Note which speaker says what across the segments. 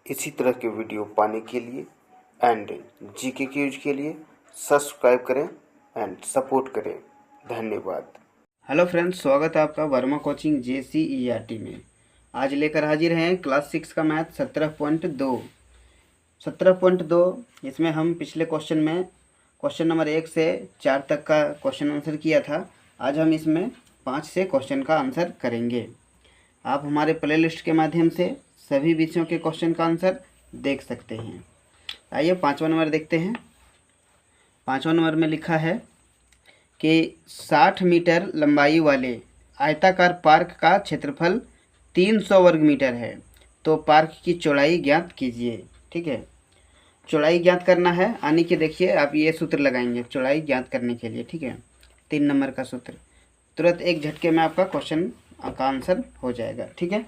Speaker 1: इसी तरह के वीडियो पाने के लिए एंड जीके क्यूज के लिए सब्सक्राइब करें एंड सपोर्ट करें। धन्यवाद। हेलो फ्रेंड्स, स्वागत है आपका वर्मा कोचिंग JCERT में। आज लेकर हाजिर हैं क्लास 6 का मैथ 17.2। इसमें हम पिछले क्वेश्चन में क्वेश्चन नंबर 1 से 4 तक का क्वेश्चन आंसर किया था। आज हम इसमें 5 से क्वेश्चन का आंसर करेंगे। आप हमारे प्लेलिस्ट के माध्यम से सभी विषयों के क्वेश्चन का आंसर देख सकते हैं। आइए 5वां नंबर देखते हैं। 5वां नंबर में लिखा है कि 60 मीटर लंबाई वाले आयताकार पार्क का क्षेत्रफल 300 वर्ग मीटर है, तो पार्क की चौड़ाई ज्ञात कीजिए। ठीक है, चौड़ाई ज्ञात करना है, यानी कि देखिए आप ये सूत्र लगाएंगे चौड़ाई ज्ञात करने के लिए। ठीक है, 3 नंबर का सूत्र तुरंत एक झटके में आपका क्वेश्चन का आंसर हो जाएगा। ठीक है,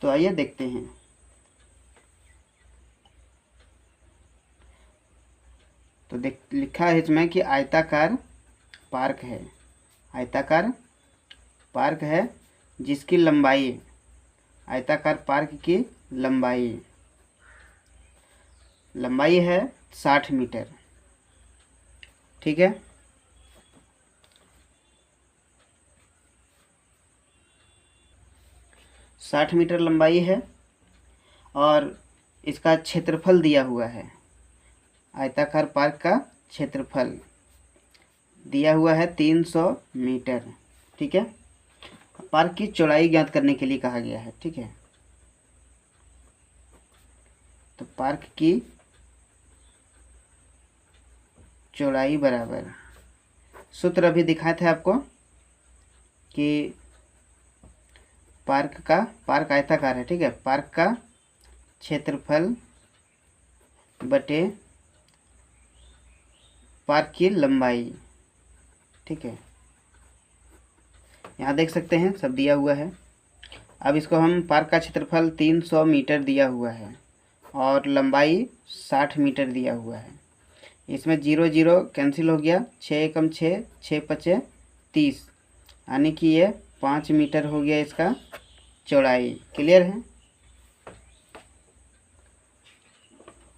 Speaker 1: तो आइए देखते हैं। तो लिखा है इसमें कि आयताकार पार्क है, आयताकार पार्क है जिसकी लंबाई, आयताकार पार्क की लंबाई है 60 मीटर। ठीक है, साठ मीटर लंबाई है और इसका क्षेत्रफल दिया हुआ है। आयताकार पार्क का क्षेत्रफल दिया हुआ है 300 मीटर। ठीक है, पार्क की चौड़ाई ज्ञात करने के लिए कहा गया है। ठीक है, तो पार्क की चौड़ाई बराबर, सूत्र अभी दिखाए थे आपको कि पार्क आयताकार है। ठीक है, पार्क का क्षेत्रफल बटे पार्क की लंबाई। ठीक है, यहाँ देख सकते हैं सब दिया हुआ है। अब इसको हम, पार्क का क्षेत्रफल 300 मीटर दिया हुआ है और लंबाई 60 मीटर दिया हुआ है। इसमें 0 0 कैंसिल हो गया, 6 एकम 6, 6 पचे 30, यानी कि ये 5 मीटर हो गया इसका चौड़ाई। क्लियर है?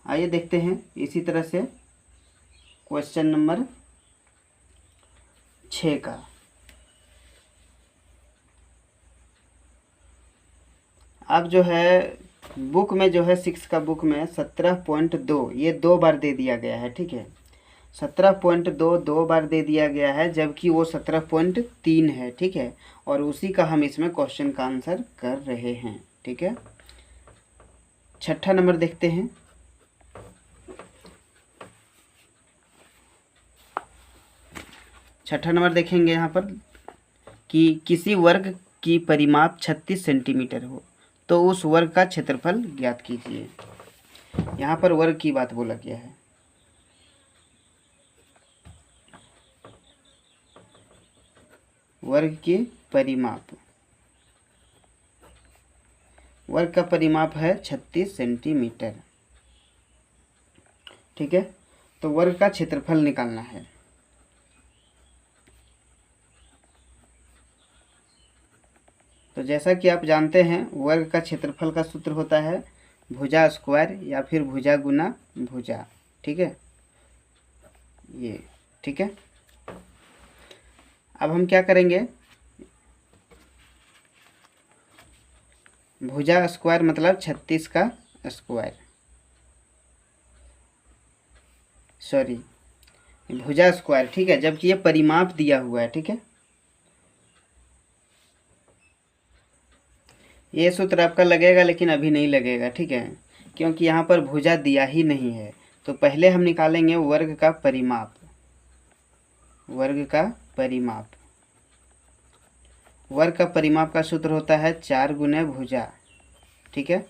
Speaker 1: आइए देखते हैं इसी तरह से क्वेश्चन नंबर 6 का। अब जो है बुक में, जो है 6 का बुक में 17.2 ये 2 बार दे दिया गया है। ठीक है, 17.2 2 बार दे दिया गया है, जबकि वो 17.3 है। ठीक है, और उसी का हम इसमें क्वेश्चन का आंसर कर रहे हैं। ठीक है, 6ठा नंबर देखते हैं। छठा नंबर देखेंगे यहाँ पर कि किसी वर्ग की परिमाप 36 सेंटीमीटर हो तो उस वर्ग का क्षेत्रफल ज्ञात कीजिए। यहाँ पर वर्ग की बात बोला गया है। वर्ग की परिमाप, वर्ग का परिमाप है 36 सेंटीमीटर। ठीक है, तो वर्ग का क्षेत्रफल निकालना है। तो जैसा कि आप जानते हैं वर्ग का क्षेत्रफल का सूत्र होता है भुजा स्क्वायर या फिर भुजा गुना भुजा। ठीक है, ये ठीक है। अब हम क्या करेंगे, भुजा स्क्वायर मतलब 36 का स्क्वायर, सॉरी भुजा स्क्वायर। ठीक है, जबकि ये परिमाप दिया हुआ है। ठीक है, ये सूत्र आपका लगेगा लेकिन अभी नहीं लगेगा। ठीक है, क्योंकि यहाँ पर भुजा दिया ही नहीं है। तो पहले हम निकालेंगे वर्ग का परिमाप। वर्ग का परिमाप, वर्ग का परिमाप का सूत्र होता है 4 गुने भुजा। ठीक है,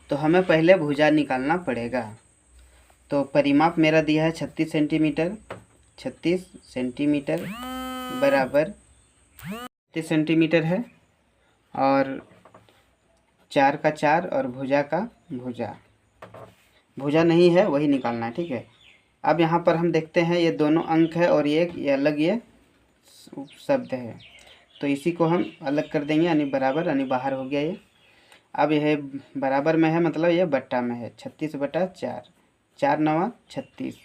Speaker 1: तो हमें पहले भुजा निकालना पड़ेगा। तो परिमाप मेरा दिया है 36 सेंटीमीटर, 36 सेंटीमीटर बराबर 36 सेंटीमीटर है, और 4 का 4 और भुजा का भुजा, भुजा नहीं है वही निकालना है। ठीक है, अब यहाँ पर हम देखते हैं ये दोनों अंक है और ये अलग ये शब्द है, तो इसी को हम अलग कर देंगे, यानी बराबर, यानी बाहर हो गया ये। अब यह बराबर में है, मतलब यह बट्टा में है, 36/4, 4 9 36,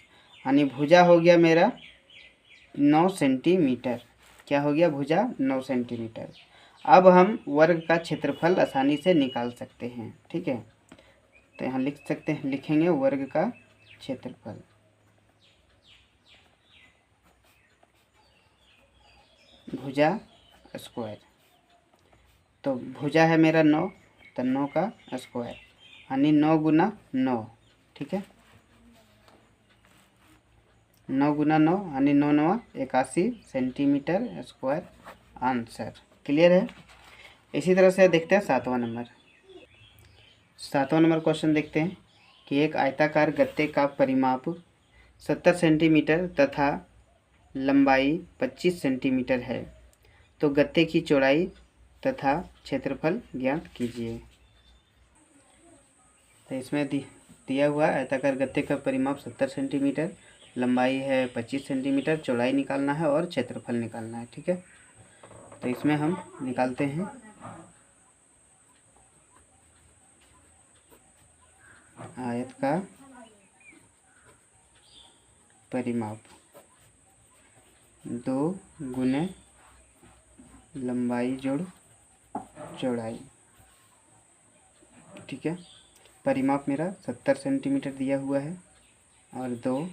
Speaker 1: यानी भुजा हो गया मेरा 9 सेंटीमीटर। क्या हो गया? भुजा 9 सेंटीमीटर। अब हम वर्ग का क्षेत्रफल आसानी से निकाल सकते हैं। ठीक है, तो यहाँ लिख सकते हैं, लिखेंगे वर्ग का क्षेत्रफल। भुजा स्क्वायर, तो भुजा है मेरा 9, तो 9 का स्क्वायर, यानी 9 गुना 9। ठीक है, 9 गुना 9 यानी 9 9 81 सेंटीमीटर स्क्वायर आंसर। क्लियर है। इसी तरह से देखते हैं 7वां नंबर। 7वां नंबर क्वेश्चन देखते हैं कि एक आयताकार गत्ते का परिमाप 70 सेंटीमीटर तथा लंबाई 25 सेंटीमीटर है, तो गत्ते की चौड़ाई तथा क्षेत्रफल ज्ञात कीजिए। तो इसमें दिया हुआ आयताकार गत्ते का परिमाप 70 सेंटीमीटर, लंबाई है 25 सेंटीमीटर, चौड़ाई निकालना है और क्षेत्रफल निकालना है। ठीक है, तो इसमें हम निकालते हैं आयत का परिमाप 2 गुने लंबाई जोड़ चौड़ाई। ठीक है, परिमाप मेरा 70 सेंटीमीटर दिया हुआ है और 2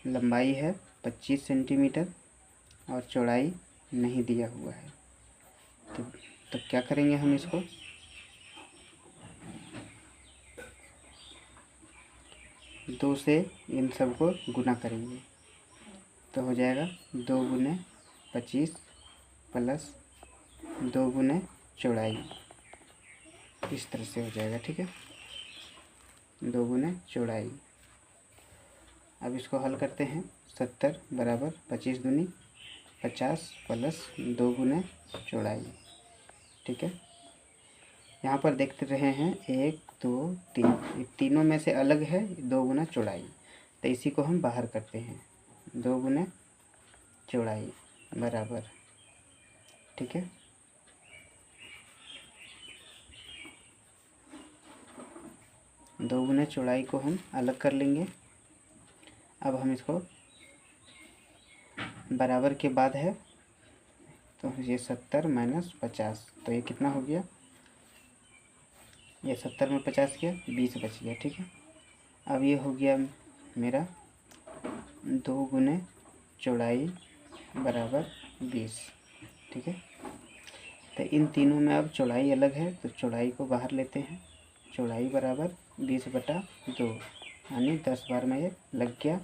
Speaker 1: लंबाई है 25 सेंटीमीटर और चौड़ाई नहीं दिया हुआ है। तो क्या करेंगे हम इसको? दो से इन सब को गुना करेंगे तो हो जाएगा 2 गुने 25 प्लस 2 गुने चौड़ाई, इस तरह से हो जाएगा। ठीक है, 2 गुने चौड़ाई। अब इसको हल करते हैं। 70 बराबर 25 दूनी 50 प्लस 2 गुने चौड़ाई। ठीक है, यहाँ पर देखते रहे हैं 1 2 3, तीनों में से अलग है 2 गुना चौड़ाई, तो इसी को हम बाहर करते हैं। 2 गुने चौड़ाई बराबर, ठीक है, 2 गुने चौड़ाई को हम अलग कर लेंगे। अब हम इसको बराबर के बाद है तो ये 70 माइनस 50, तो ये कितना हो गया? ये 70 में 50 गया, 20 बच गया। ठीक है, अब ये हो गया मेरा 2 गुने चौड़ाई बराबर 20। ठीक है, तो इन तीनों में अब चौड़ाई अलग है तो चौड़ाई को बाहर लेते हैं। चौड़ाई बराबर 20/2, यानी 10 बार में ये लग गया,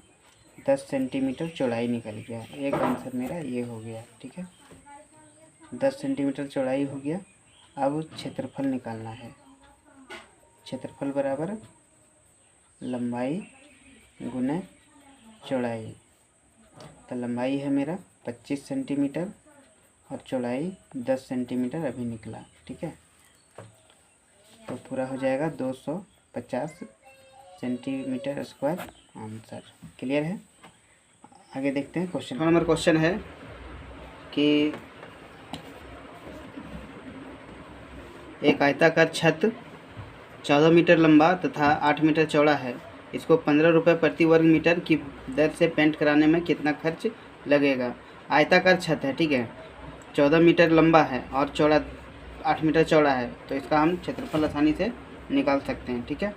Speaker 1: 10 सेंटीमीटर चौड़ाई निकल गया। एक आंसर मेरा ये हो गया। ठीक है, 10 सेंटीमीटर चौड़ाई हो गया। अब क्षेत्रफल निकालना है। क्षेत्रफल बराबर लंबाई गुने चौड़ाई, तो लंबाई है मेरा 25 सेंटीमीटर और चौड़ाई 10 सेंटीमीटर अभी निकला। ठीक है, तो पूरा हो जाएगा 250 सेंटीमीटर स्क्वायर आंसर। क्लियर है। आगे देखते हैं क्वेश्चन नंबर। क्वेश्चन है कि एक आयताकार छत 14 मीटर लंबा तथा 8 मीटर चौड़ा है, इसको 15 रुपये प्रति वर्ग मीटर की दर से पेंट कराने में कितना खर्च लगेगा? आयताकार छत है, ठीक है, 14 मीटर लंबा है और चौड़ा 8 मीटर चौड़ा है, तो इसका हम क्षेत्रफल आसानी से निकाल सकते हैं। ठीक है,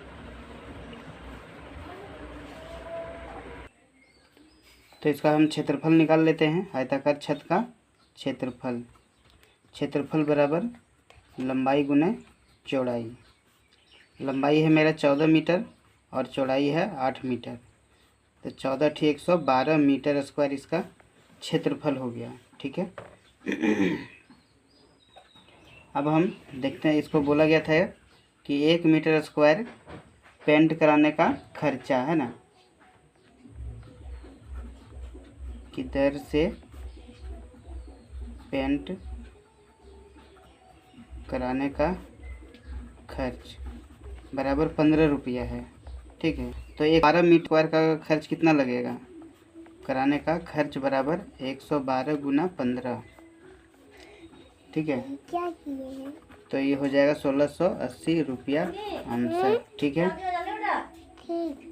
Speaker 1: तो इसका हम क्षेत्रफल निकाल लेते हैं। आयताकार छत का क्षेत्रफल, क्षेत्रफल बराबर लंबाई गुने चौड़ाई। लंबाई है मेरा 14 मीटर और चौड़ाई है 8 मीटर, तो 14 × 112 मीटर स्क्वायर इसका क्षेत्रफल हो गया। ठीक है, अब हम देखते हैं, इसको बोला गया था कि 1 मीटर स्क्वायर पेंट कराने का खर्चा है ना, की दर से पेंट कराने का खर्च बराबर 15 रुपया है। ठीक है, तो 12 मीटर स्क्वायर का खर्च कितना लगेगा? कराने का खर्च बराबर 112 गुना 15। ठीक है,
Speaker 2: क्या किए हैं?
Speaker 1: तो ये हो जाएगा 1680 रुपया आंसर। ठीक है।
Speaker 2: ठीक।